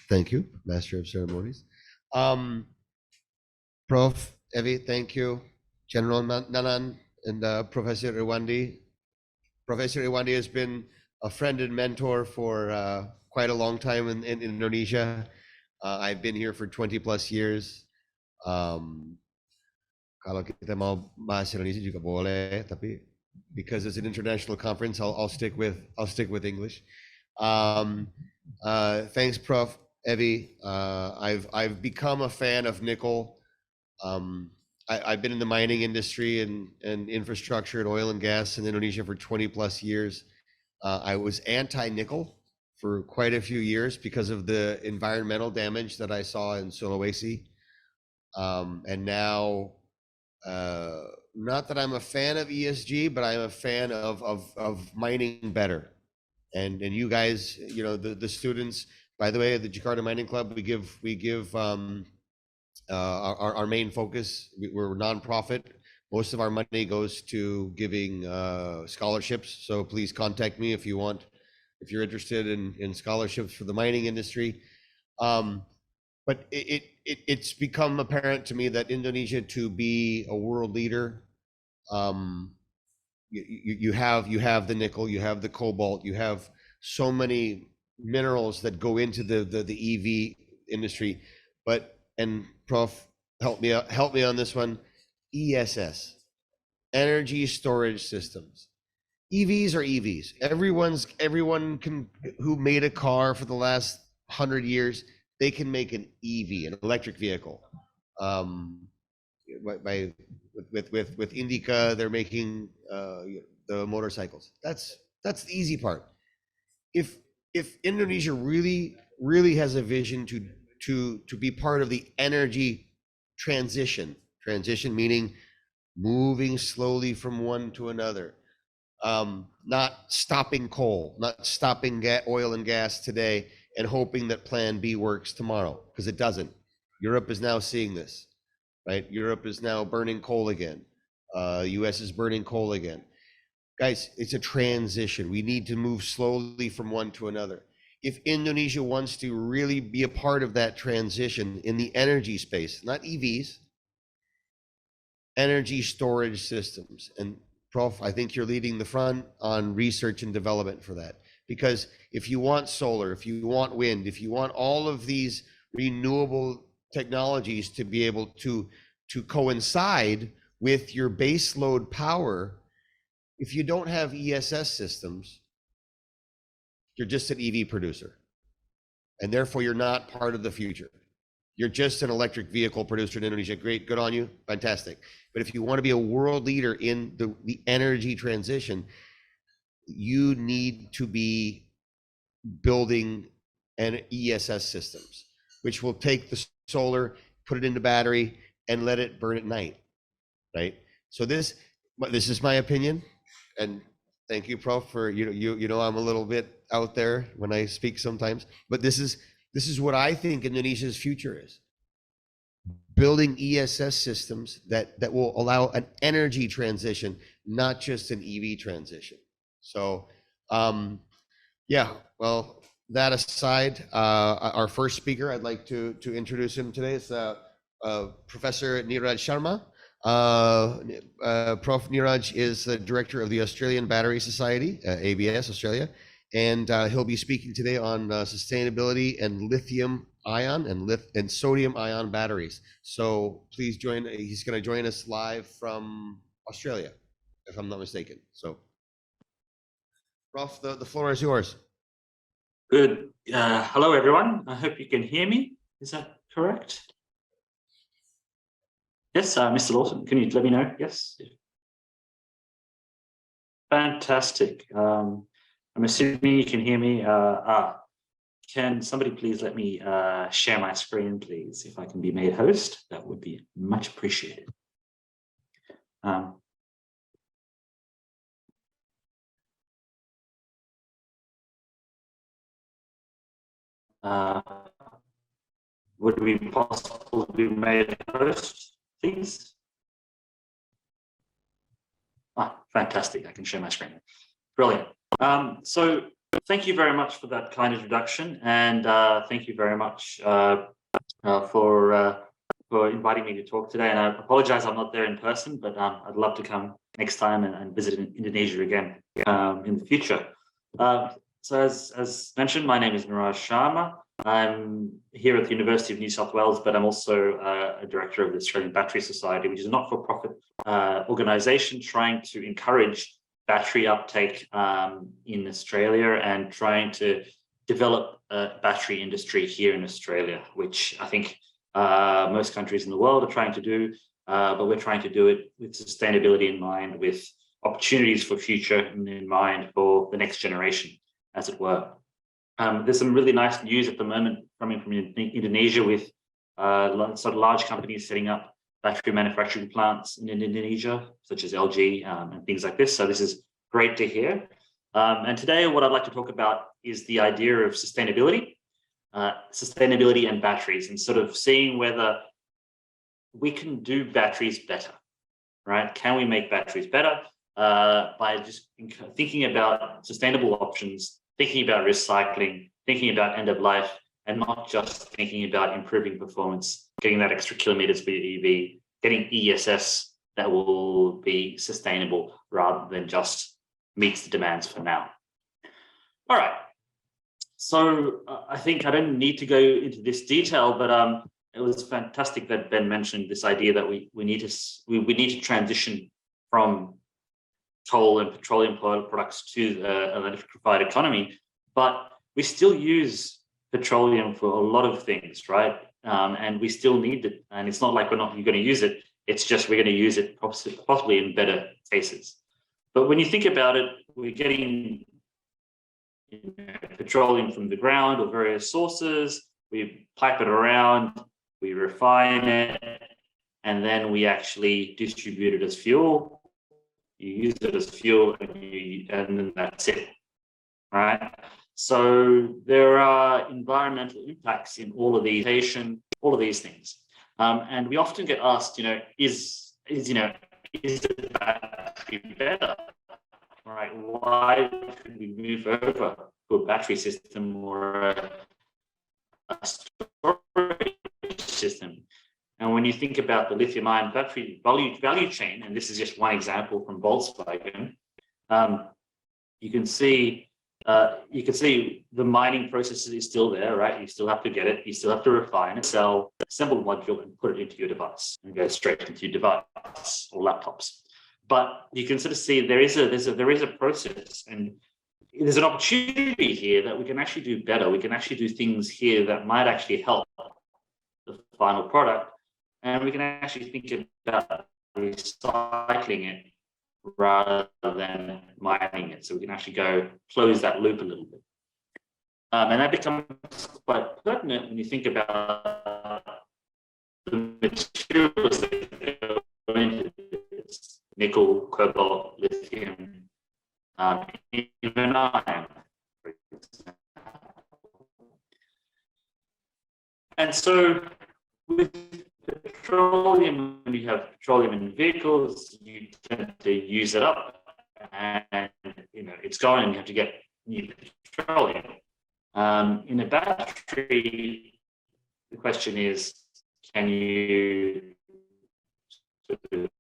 Thank you, Master of Ceremonies. Prof. Evi, thank you. General Nanan and Professor Irwandi. Professor Irwandi has been a friend and mentor for quite a long time in Indonesia. I've been here for 20 plus years. Kalau kita mau bahas Indonesia juga boleh, tapi because it's an international conference, I'll stick with English. Thanks, Prof. Evi. I've become a fan of nickel. I've been in the mining industry and infrastructure and oil and gas in Indonesia for 20 plus years. I was anti-nickel for quite a few years because of the environmental damage that I saw in Sulawesi. And now, not that I'm a fan of ESG, but I'm a fan of mining better. And you guys, you know, the students, by the way, at the Jakarta Mining Club, we give our main focus. We're a nonprofit. Most of our money goes to giving scholarships. So please contact me if you're interested in scholarships for the mining industry. But it's become apparent to me that Indonesia, to be a world leader, you have the nickel, you have the cobalt, you have so many minerals that go into the EV industry. But, and Prof, help me on this one. ESS, energy storage systems. EVs are EVs. Everyone can, who made a car for the last 100 years, they can make an EV, an electric vehicle. With Indica, they're making the motorcycles. That's the easy part. If Indonesia really has a vision to be part of the energy transition meaning moving slowly from one to another, not stopping coal, not stopping oil and gas today and hoping that plan B works tomorrow, because it doesn't. Europe is now seeing this, right? Europe is now burning coal again. US is burning coal again. Guys, it's a transition. We need to move slowly from one to another. If Indonesia wants to really be a part of that transition in the energy space, not EVs, energy storage systems. And Prof, I think you're leading the front on research and development for that. Because if you want solar, if you want wind, if you want all of these renewable technologies to be able to coincide with your base load power, if you don't have ESS systems, you're just an EV producer. And therefore you're not part of the future. You're just an electric vehicle producer in Indonesia. Great, good on you, fantastic. But if you want to be a world leader in the energy transition, you need to be building an ESS systems, which will take the solar, put it into battery, and let it burn at night, right? So this is my opinion, and thank you, Prof, for you know I'm a little bit out there when I speak sometimes, but this is what I think Indonesia's future is. Building ESS systems that will allow an energy transition, not just an EV transition. So, yeah, well, that aside, our first speaker, I'd like to introduce him today. Is Professor Neeraj Sharma. Prof. Neeraj is the director of the Australian Battery Society, ABS Australia, and he'll be speaking today on sustainability and lithium-ion and sodium-ion batteries. So please join. He's going to join us live from Australia, if I'm not mistaken. So, Prof, the floor is yours. Good. Hello, everyone. I hope you can hear me. Is that correct? Yes, Mr. Lawson, can you let me know? Yes. Fantastic. I'm assuming you can hear me. Can somebody please let me share my screen, please? If I can be made host, that would be much appreciated. Would it be possible to be made host, please? Fantastic, I can share my screen. Brilliant. So thank you very much for that kind introduction, and thank you very much for inviting me to talk today. And I apologize I'm not there in person, but I'd love to come next time and visit Indonesia again in the future. So as mentioned, my name is Neeraj Sharma. I'm here at the University of New South Wales, but I'm also a director of the Australian Battery Society, which is a not-for-profit organisation trying to encourage battery uptake in Australia and trying to develop a battery industry here in Australia, which I think most countries in the world are trying to do, but we're trying to do it with sustainability in mind, with opportunities for future in mind for the next generation, as it were. There's some really nice news at the moment coming from Indonesia with sort of large companies setting up battery manufacturing plants in Indonesia, such as LG and things like this. So this is great to hear. And today, what I'd like to talk about is the idea of sustainability and batteries, and sort of seeing whether we can do batteries better, right? Can we make batteries better by just thinking about sustainable options, thinking about recycling, thinking about end of life, and not just thinking about improving performance, getting that extra kilometers for your EV, getting ESS that will be sustainable rather than just meets the demands for now. All right. So I think I don't need to go into this detail, but it was fantastic that Ben mentioned this idea that we need to transition from coal and petroleum products to an electrified economy, but we still use petroleum for a lot of things, right? And we still need it, and it's not like we're not going to use it. It's just we're going to use it possibly in better cases. But when you think about it, we're getting petroleum from the ground or various sources. We pipe it around, we refine it, and then we actually distribute it as fuel. You use it as fuel, and then that's it, right? So there are environmental impacts in all of these things, and we often get asked, is the battery better? Right? Why should we move over to a battery system or a storage system? And when you think about the lithium-ion battery value chain, and this is just one example from Volkswagen, you can see the mining process is still there, right? You still have to get it, you still have to refine it, sell, assemble the module, and put it into your device, and go straight into your device or laptops. But you can sort of see there is a process, and there's an opportunity here that we can actually do better. We can actually do things here that might actually help the final product, and we can actually think about recycling it rather than mining it. So we can actually go close that loop a little bit. And that becomes quite pertinent when you think about the materials that go into this: nickel, cobalt, lithium, even iron, for example. And so with petroleum, when you have petroleum in vehicles, you tend to use it up, and it's gone, and you have to get new petroleum. In a battery, the question is, can you sort of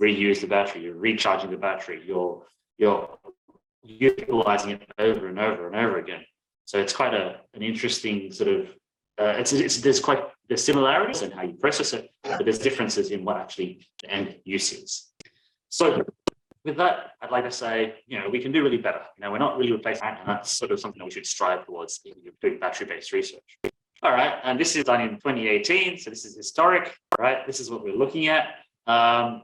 reuse the battery? You're recharging the battery. You're utilizing it over and over and over again. So it's quite an interesting sort of. There's similarities in how you process it, but there's differences in what actually the end use is. So with that, I'd like to say, we can do really better. We're not really replacing that, and that's sort of something that we should strive towards if you're doing battery-based research. All right, and this is done in 2018, so this is historic, right? This is what we're looking at.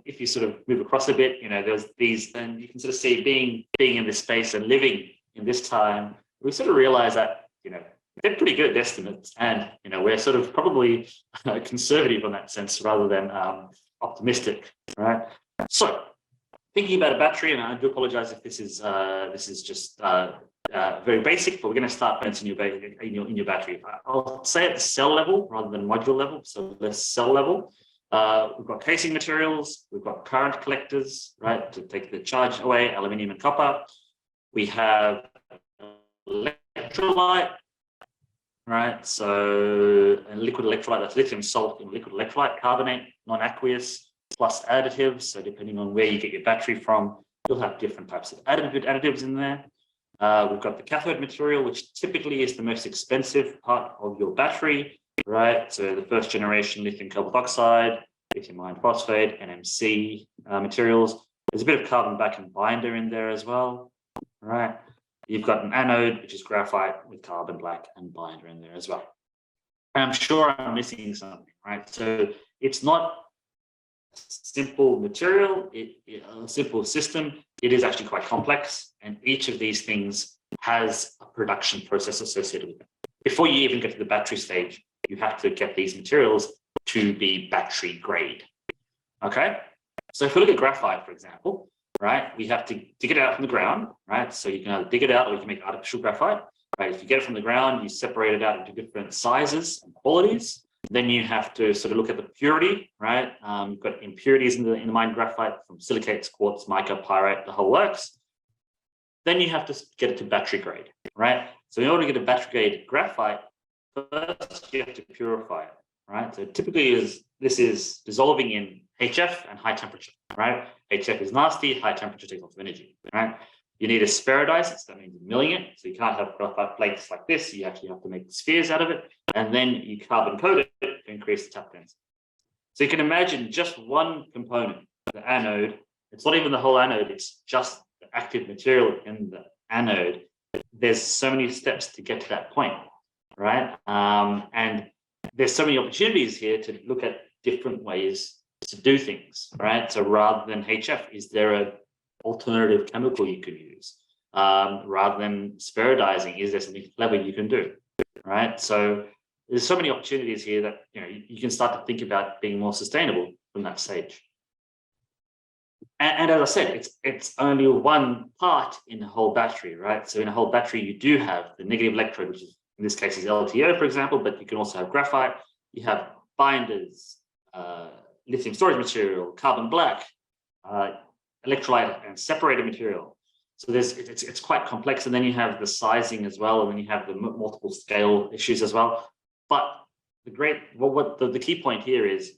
If you sort of move across a bit, there's these, and you can sort of see being in this space and living in this time, we sort of realize that, they're pretty good estimates, and we're sort of probably conservative in that sense rather than optimistic, right? So thinking about a battery, and I do apologize if this is just very basic, but we're going to start in your battery. I'll say at the cell level rather than module level. So the cell level, we've got casing materials, we've got current collectors, right, to take the charge away, aluminium and copper. We have electrolyte, right? So a liquid electrolyte, that's lithium salt in liquid electrolyte, carbonate, non-aqueous, plus additives. So depending on where you get your battery from, you'll have different types of additives in there. We've got the cathode material, which typically is the most expensive part of your battery, right? So the first generation lithium cobalt oxide, lithium iron phosphate, NMC materials. There's a bit of carbon black and binder in there as well, right? You've got an anode, which is graphite with carbon black and binder in there as well. And I'm sure I'm missing something, right? So it's not a simple material, a simple system. It is actually quite complex, and each of these things has a production process associated with it. Before you even get to the battery stage, you have to get these materials to be battery grade. Okay, so if we look at graphite, for example, right, we have to dig it out from the ground, right? So you can either dig it out or you can make artificial graphite, right? If you get it from the ground, you separate it out into different sizes and qualities. Then you have to sort of look at the purity, right? You've got impurities in the mined graphite from silicates, quartz, mica, pyrite, the whole works. Then you have to get it to battery grade, right? So in order to get a battery grade graphite, first you have to purify it, right? So typically this is dissolving in HF and high temperature, right? HF is nasty, high temperature takes lots of energy, right? You need to spherulize it, so that means milling it. So you can't have graphite flakes like this. You actually have to make spheres out of it, and then you carbon coat it to increase the tap density. So you can imagine just one component, the anode. It's not even the whole anode, it's just the active material in the anode. There's so many steps to get to that point, right? And there's so many opportunities here to look at different ways to do things, right? So rather than HF, is there an alternative chemical you could use? Rather than spherulising, is there something clever you can do, right? So there's so many opportunities here that you can start to think about being more sustainable from that stage. And as I said, it's only one part in the whole battery, right? So in a whole battery, you do have the negative electrode, which is in this case is LTO, for example, but you can also have graphite. You have binders, lithium storage material, carbon black, electrolyte and separator material. So it's quite complex, and then you have the sizing as well, and then you have the multiple scale issues as well. But the key point here is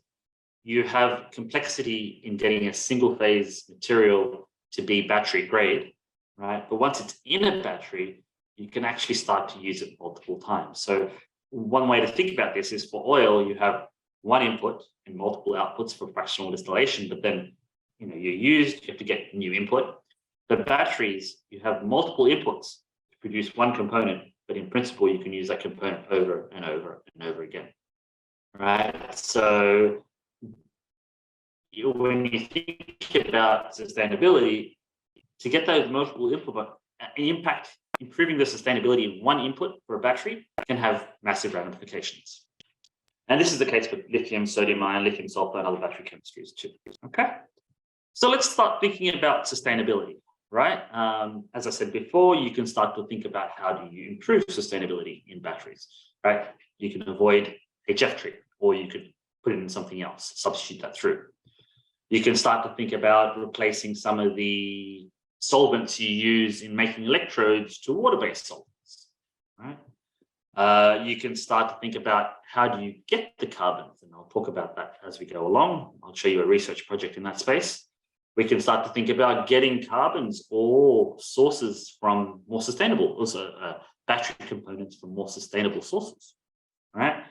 you have complexity in getting a single phase material to be battery grade, right? But once it's in a battery, you can actually start to use it multiple times. So one way to think about this is for oil, you have one input and multiple outputs for fractional distillation, but then you have to get new input. The batteries, you have multiple inputs to produce one component, but in principle, you can use that component over and over and over again, right? So when you think about sustainability, to get those multiple impact, improving the sustainability of one input for a battery can have massive ramifications. And this is the case with lithium, sodium ion, lithium sulfur, and other battery chemistries too, okay? So let's start thinking about sustainability, right? As I said before, you can start to think about how do you improve sustainability in batteries, right? You can avoid HF treatment, or you could put it in something else, substitute that through. You can start to think about replacing some of the solvents you use in making electrodes to water-based solvents, right? You can start to think about how do you get the carbons, and I'll talk about that as we go along. I'll show you a research project in that space. We can start to think about getting carbons or sources from more sustainable, also battery components from more sustainable sources, right?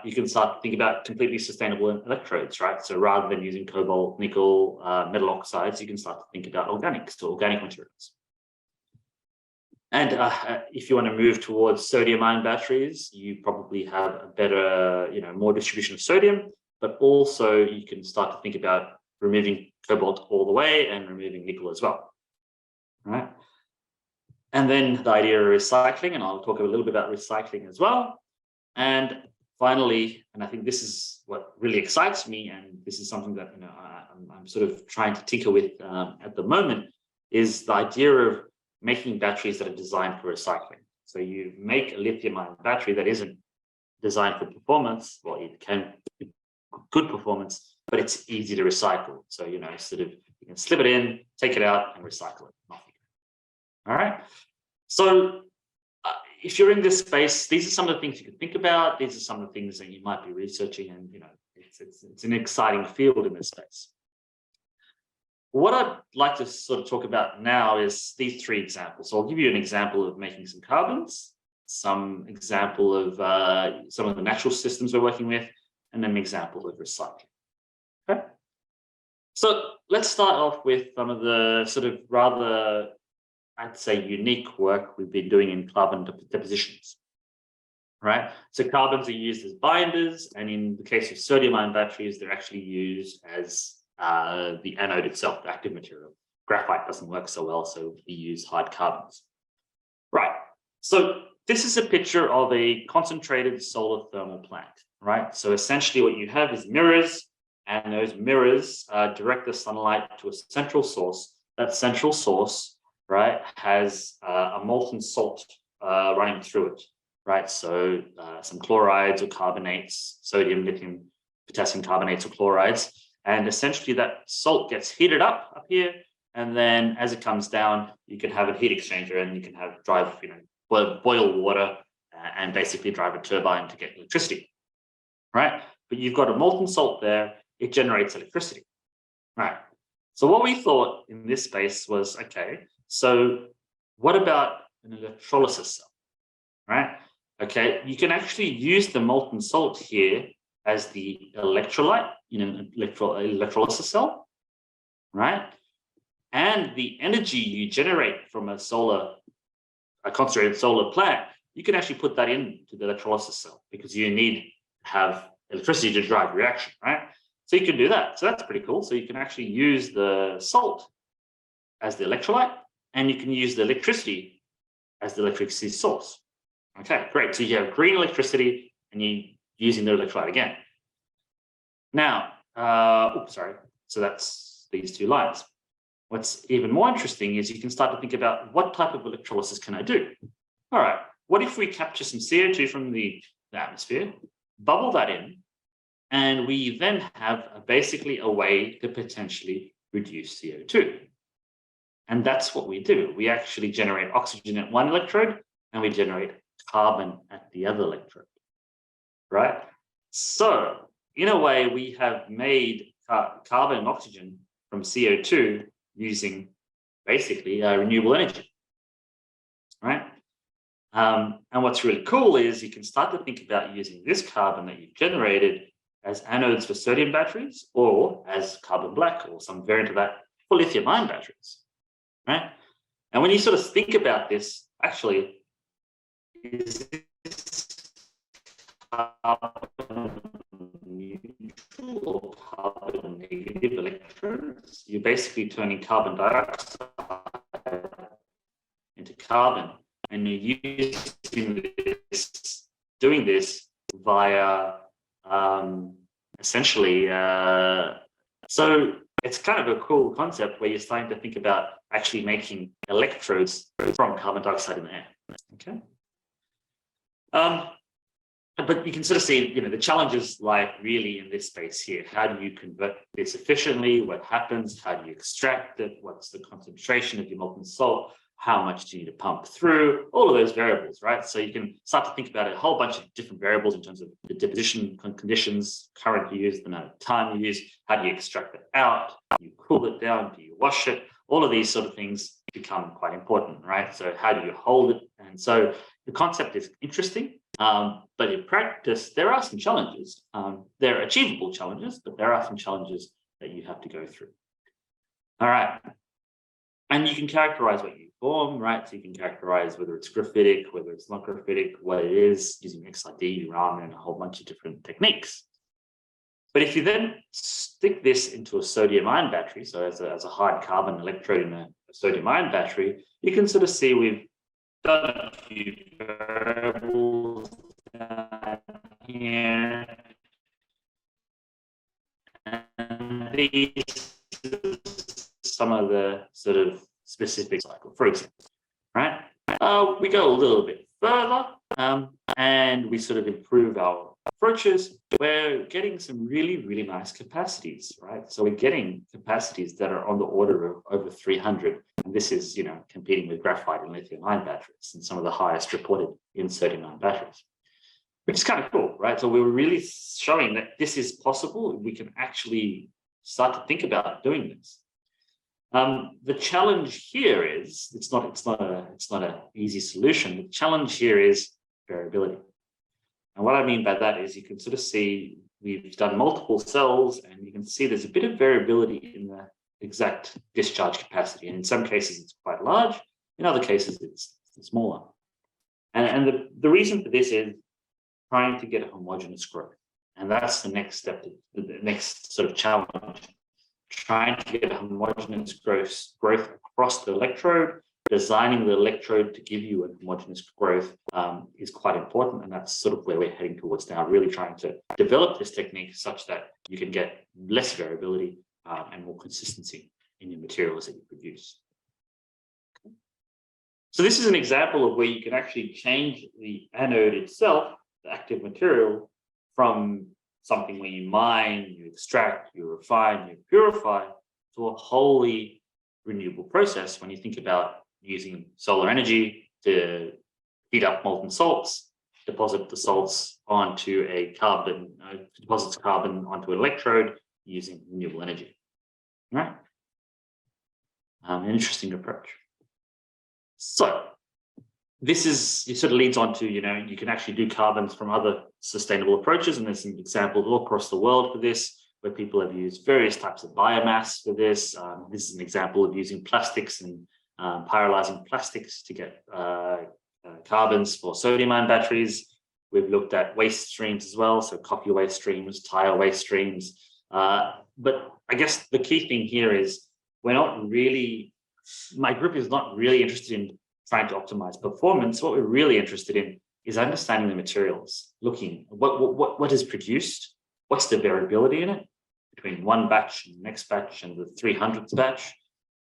You can start to think about completely sustainable electrodes, right? So rather than using cobalt, nickel, metal oxides, you can start to think about organics to organic materials. And if you want to move towards sodium-ion batteries, you probably have a better, more distribution of sodium, but also you can start to think about removing cobalt all the way and removing nickel as well, right? And then the idea of recycling, and I'll talk a little bit about recycling as well. And finally, and I think this is what really excites me, and this is something that I'm sort of trying to tinker with at the moment, is the idea of making batteries that are designed for recycling. So you make a lithium-ion battery that isn't designed for performance, well, it can be good performance, but it's easy to recycle. So you can slip it in, take it out, and recycle it. All right. So if you're in this space, these are some of the things you can think about. These are some of the things that you might be researching, and it's an exciting field in this space. What I'd like to sort of talk about now is these three examples. So I'll give you an example of making some carbons, some example of some of the natural systems we're working with, and then an example of recycling. Okay. So let's start off with some of the sort of rather, I'd say, unique work we've been doing in carbon depositions, right? So carbons are used as binders, and in the case of sodium-ion batteries, they're actually used as the anode itself, the active material. Graphite doesn't work so well, so we use hard carbons. Right, so this is a picture of a concentrated solar thermal plant, right? So essentially what you have is mirrors, and those mirrors direct the sunlight to a central source. That central source, right, has a molten salt running through it, right? So some chlorides or carbonates, sodium, lithium, potassium carbonates or chlorides, and essentially that salt gets heated up here, and then as it comes down, you can have a heat exchanger, and you can have boil water and basically drive a turbine to get electricity, right? But you've got a molten salt there, it generates electricity, right? So what we thought in this space was, okay, so what about an electrolysis cell, right? Okay, you can actually use the molten salt here as the electrolyte in an electrolysis cell, right? And the energy you generate from a concentrated solar plant, you can actually put that into the electrolysis cell because you need to have electricity to drive reaction, right? So you can do that. So that's pretty cool. So you can actually use the salt as the electrolyte, and you can use the electricity as the electricity source. Okay, great. So you have green electricity, and you're using the electrolyte again. Now, so that's these two lines. What's even more interesting is you can start to think about what type of electrolysis can I do? All right, what if we capture some CO2 from the atmosphere, bubble that in, and we then have basically a way to potentially reduce CO2. And that's what we do. We actually generate oxygen at one electrode, and we generate carbon at the other electrode, right? So in a way, we have made carbon and oxygen from CO2 using basically renewable energy, right? And what's really cool is you can start to think about using this carbon that you've generated as anodes for sodium batteries, or as carbon black, or some variant of that for lithium-ion batteries, right? And when you sort of think about this, actually, is this carbon neutral or carbon negative electrons? You're basically turning carbon dioxide into carbon, and you're doing this via essentially, so it's kind of a cool concept where you're starting to think about actually making electrodes from carbon dioxide in the air. Okay. But you can sort of see, the challenges lie really in this space here. How do you convert this efficiently? What happens? How do you extract it? What's the concentration of your molten salt? How much do you need to pump through? All of those variables, right? So you can start to think about a whole bunch of different variables in terms of the deposition conditions, current you use, the amount of time you use, how do you extract it out? Do you cool it down? Do you wash it? All of these sort of things become quite important, right? So how do you hold it? And so the concept is interesting, but in practice, there are some challenges. They're achievable challenges, but there are some challenges that you have to go through. All right. And you can characterize what you form, right? So you can characterize whether it's graphitic, whether it's not graphitic, what it is, using XRD, Raman, and a whole bunch of different techniques. But if you then stick this into a sodium-ion battery, so as a hard carbon electrode in a sodium-ion battery, you can sort of see we've done a few variables here. And these some of the sort of specific cycle, for example, right? We go a little bit further, and we sort of improve our approaches, we're getting some really, really nice capacities, right? So we're getting capacities that are on the order of over 300. And this is, you know, competing with graphite and lithium-ion batteries and some of the highest reported in sodium-ion batteries, which is kind of cool, right? So we were really showing that this is possible. We can actually start to think about doing this. The challenge here is it's not an easy solution. The challenge here is variability. And what I mean by that is you can sort of see we've done multiple cells, and you can see there's a bit of variability in the exact discharge capacity. And in some cases, it's quite large. In other cases, it's smaller. And the reason for this is trying to get a homogeneous growth. And that's the next step, the next sort of challenge. Trying to get a homogeneous growth across the electrode, designing the electrode to give you a homogeneous growth is quite important. And that's sort of where we're heading towards now, really trying to develop this technique such that you can get less variability and more consistency in your materials that you produce. So this is an example of where you can actually change the anode itself, the active material, from something where you mine, you extract, you refine, you purify, to a wholly renewable process when you think about using solar energy to heat up molten salts, deposit the salts onto a carbon, deposits carbon onto an electrode using renewable energy. All right? An interesting approach. So this is, it sort of leads on to, you know, you can actually do carbons from other sustainable approaches, and there's some examples all across the world for this, where people have used various types of biomass for this. This is an example of using plastics and pyrolyzing plastics to get carbons for sodium-ion batteries. We've looked at waste streams as well, so coffee waste streams, tire waste streams. But I guess the key thing here is we're not really, my group is not really interested in trying to optimize performance. What we're really interested in is understanding the materials, looking what is produced, what's the variability in it between one batch and the next batch and the 300th batch,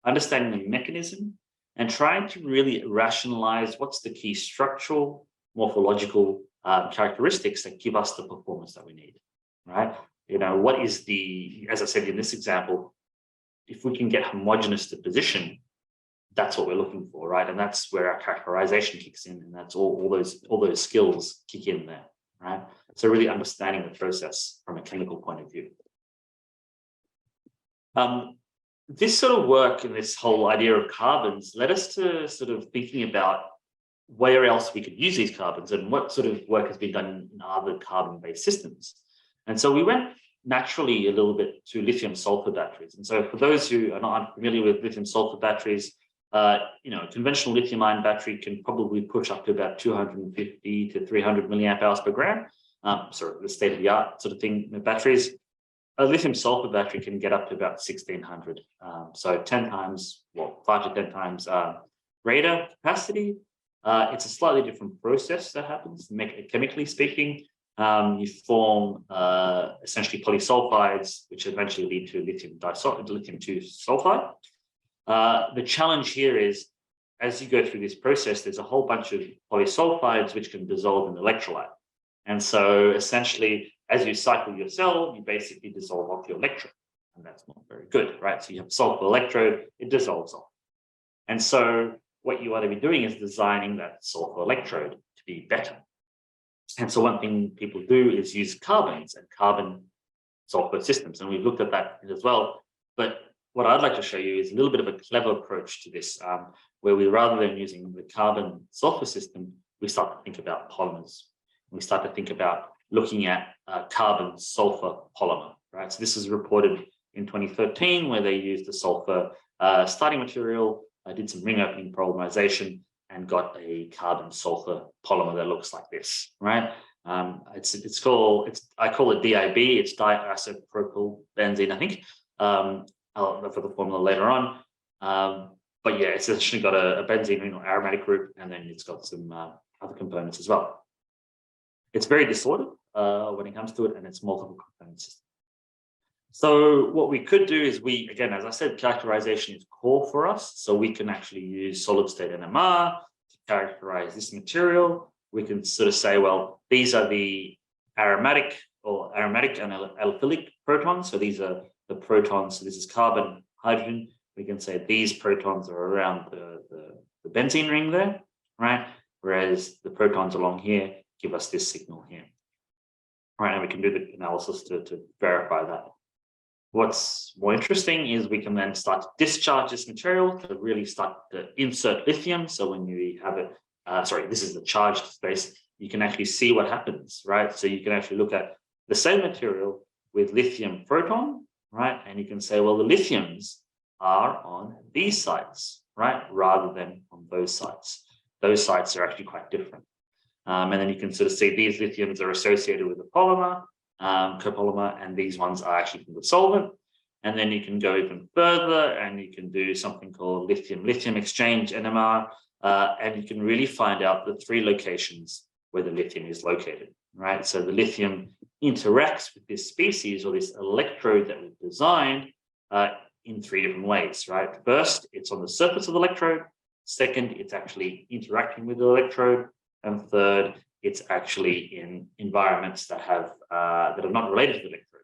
understanding the mechanism, and trying to really rationalize what's the key structural, morphological characteristics that give us the performance that we need, right? You know, what is the, as I said in this example, if we can get homogeneous deposition, that's what we're looking for, right? And that's where our characterization kicks in, and that's all those skills kick in there, right? So really understanding the process from a chemical point of view. This sort of work and this whole idea of carbons led us to sort of thinking about where else we could use these carbons and what sort of work has been done in other carbon-based systems. And so we went naturally a little bit to lithium-sulfur batteries. And so for those who are not familiar with lithium-sulfur batteries, you know, a conventional lithium-ion battery can probably push up to about 250 to 300 milliamp hours per gram. Sort of the state-of-the-art sort of thing with batteries. A lithium-sulfur battery can get up to about 1600. So 10 times, well, 5 to 10 times greater capacity. It's a slightly different process that happens, chemically speaking. You form essentially polysulfides, which eventually lead to lithium-2 sulfide. The challenge here is, as you go through this process, there's a whole bunch of polysulfides which can dissolve in electrolyte. And so essentially, as you cycle your cell, you basically dissolve off your electrode. And that's not very good, right? So you have a sulfur electrode, it dissolves off. And so what you want to be doing is designing that sulfur electrode to be better. And so one thing people do is use carbons and carbon sulfur systems. And we've looked at that as well. But what I'd like to show you is a little bit of a clever approach to this, where we, rather than using the carbon sulfur system, we start to think about polymers. We start to think about looking at carbon sulfur polymer, right? So this is reported in 2013, where they used the sulfur starting material, did some ring opening polymerization, and got a carbon sulfur polymer that looks like this, right? I call it DIB. It's diisopropylbenzene, I think. I'll look for the formula later on. But yeah, it's essentially got a benzene ring or aromatic group, and then it's got some other components as well. It's very disordered when it comes to it, and it's multiple components. So what we could do is again, as I said, characterization is core for us. So we can actually use solid state NMR to characterize this material. we can sort of say, well, these are the aromatic and aliphilic protons. So these are the protons. So this is carbon, hydrogen. We can say these protons are around the benzene ring there, right? Whereas the protons along here give us this signal here, right? And we can do the analysis to verify that. What's more interesting is we can then start to discharge this material to really start to insert lithium. So when you have it, this is the charged space, you can actually see what happens, right? So you can actually look at the same material with lithium proton, right? And you can say, well, the lithiums are on these sites, right? Rather than on those sites. Those sites are actually quite different. And then you can sort of see these lithiums are associated with the polymer, copolymer, and these ones are actually from the solvent. And then you can go even further and you can do something called lithium-lithium exchange, NMR, and you can really find out the 3 locations where the lithium is located, right? So the lithium interacts with this species or this electrode that we've designed in 3 different ways, right? First, it's on the surface of the electrode. Second, it's actually interacting with the electrode. And third, it's actually in environments that have that are not related to the electrode.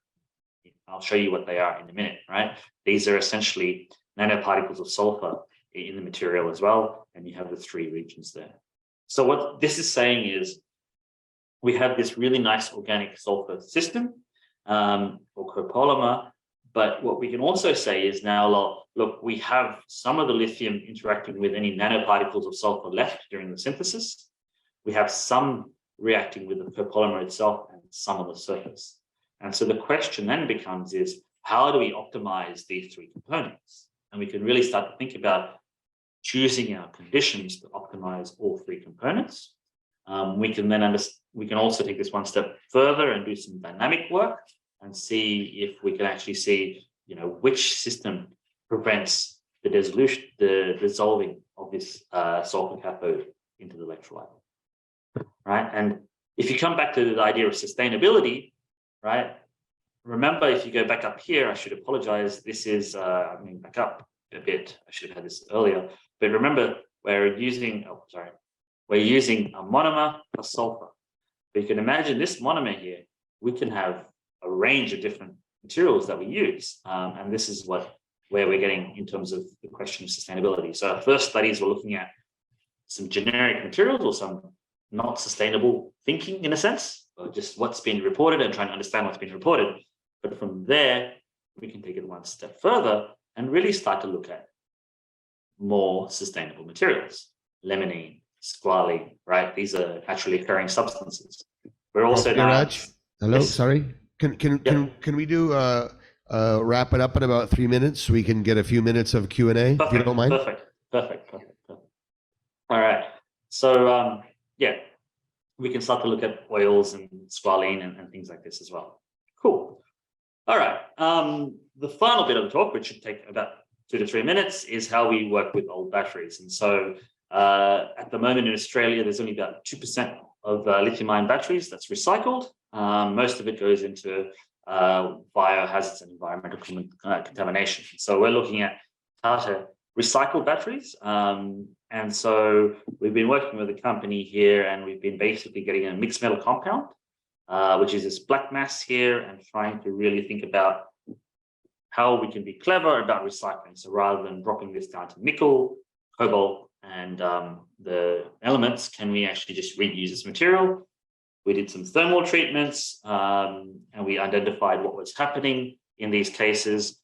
I'll show you what they are in a minute, right? These are essentially nanoparticles of sulfur in the material as well, and you have the 3 regions there. So what this is saying is we have this really nice organic sulfur system or copolymer, but what we can also say is now, look, we have some of the lithium interacting with any nanoparticles of sulfur left during the synthesis. We have some reacting with the copolymer itself and some on the surface. And so the question then becomes is, how do we optimize these 3 components? And we can really start to think about choosing our conditions to optimize all 3 components. We can also take this one step further and do some dynamic work and see if we can actually see, which system prevents the dissolving of this sulfur cathode into the electrolyte, right? And if you come back to the idea of sustainability, right? Remember, if you go back up here, I should apologize. This is, back up a bit. I should have had this earlier. But remember, we're using a monomer plus sulfur. But you can imagine this monomer here, we can have a range of different materials that we use. And this is where we're getting in terms of the question of sustainability. So our first studies were looking at some generic materials or some not sustainable thinking in a sense, or just what's been reported and trying to understand what's been reported. But from there, we can take it one step further and really start to look at more sustainable materials, limonene, squalene, right? These are naturally occurring substances. We're also Neeraj, hello, yes. Sorry. Can we do wrap it up in about 3 minutes so we can get a few minutes of Q&A, if you don't mind? Perfect. All right. So we can start to look at oils and squalene and things like this as well. Cool. All right. The final bit of the talk, which should take about 2 to 3 minutes, is how we work with old batteries. And so at the moment in Australia, there's only about 2% of lithium-ion batteries that's recycled. Most of it goes into biohazards and environmental contamination. So we're looking at how to recycle batteries. And so we've been working with a company here, and we've been basically getting a mixed metal compound, which is this black mass here, and trying to really think about how we can be clever about recycling. So rather than dropping this down to nickel, cobalt, and the elements, can we actually just reuse this material? We did some thermal treatments, and we identified what was happening in these cases,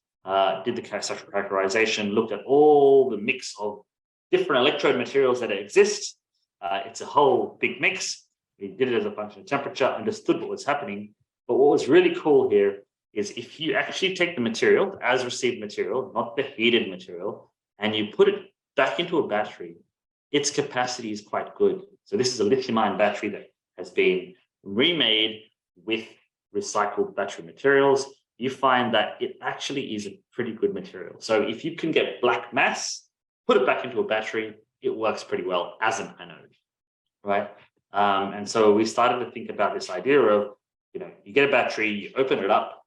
did the structural characterization, looked at all the mix of different electrode materials that exist. It's a whole big mix. We did it as a function of temperature, understood what was happening. But what was really cool here is if you actually take the material, as received material, not the heated material, and you put it back into a battery, its capacity is quite good. So this is a lithium-ion battery that has been remade with recycled battery materials. You find that it actually is a pretty good material. So if you can get black mass, put it back into a battery, it works pretty well as an anode, right? And so we started to think about this idea of, you get a battery, you open it up,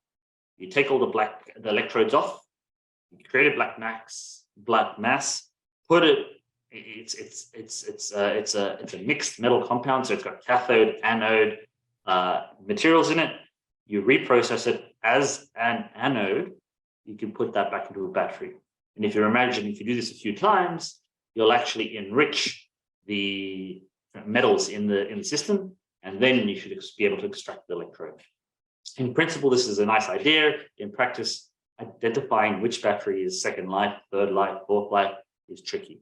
you take all the electrodes off, you create a black mass, put it it's a mixed metal compound, so it's got cathode, anode materials in it. You reprocess it as an anode, you can put that back into a battery. And if you imagine, if you do this a few times, you'll actually enrich the metals in the system, and then you should be able to extract the electrode. In principle, this is a nice idea. In practice, identifying which battery is second life, third life, fourth life is tricky.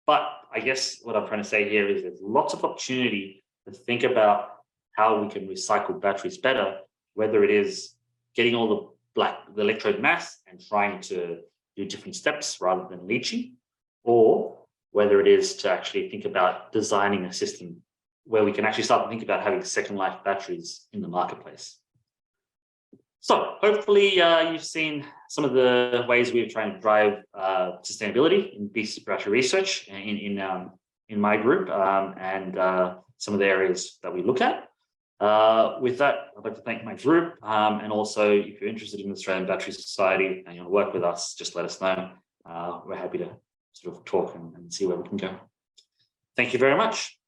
But I guess what I'm trying to say here is there's lots of opportunity to think about how we can recycle batteries better, whether it is getting all the electrode mass and trying to do different steps rather than leaching, or whether it is to actually think about designing a system where we can actually start to think about having second life batteries in the marketplace. So hopefully you've seen some of the ways we're trying to drive sustainability in BC battery research in my group and some of the areas that we look at. With that, I'd like to thank my group, and also if you're interested in the Australian Battery Society and you want to work with us, just let us know. We're happy to sort of talk and see where we can go. Thank you very much.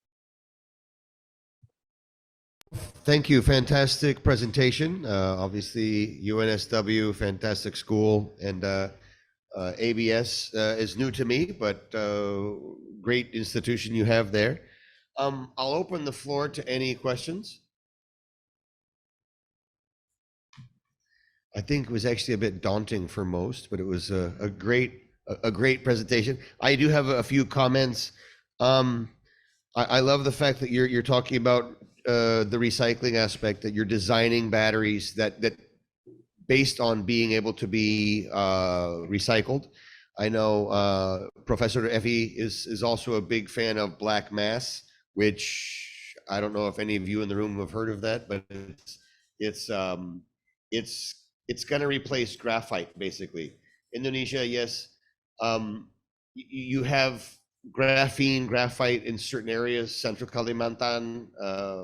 Thank you. Fantastic presentation. Obviously, UNSW, fantastic school, and ABS is new to me, but great institution you have there. I'll open the floor to any questions. I think it was actually a bit daunting for most, but it was a great presentation. I do have a few comments. I love the fact that you're talking about the recycling aspect, that you're designing batteries that based on being able to be recycled. I know Professor Effie is also a big fan of black mass, which I don't know if any of you in the room have heard of that, but it's going to replace graphite basically. Indonesia, yes, you have graphite in certain areas, Central Kalimantan,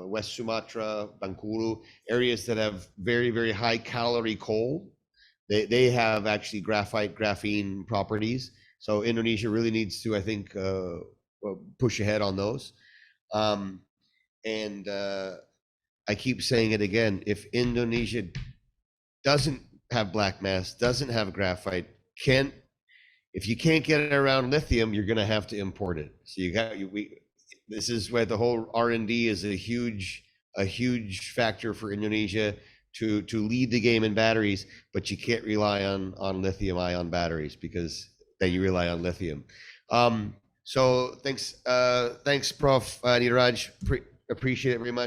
West Sumatra, Bengkulu, areas that have very, very high calorie coal. They have actually graphene properties. So Indonesia really needs to, I think, push ahead on those. And I keep saying it again, if Indonesia doesn't have black mass, doesn't have graphite, if you can't get it around lithium, you're going to have to import it. So this is where the whole R&D is a huge factor for Indonesia to lead the game in batteries, but you can't rely on lithium-ion batteries because then you rely on lithium. So thanks Prof. Neeraj, appreciate it very much.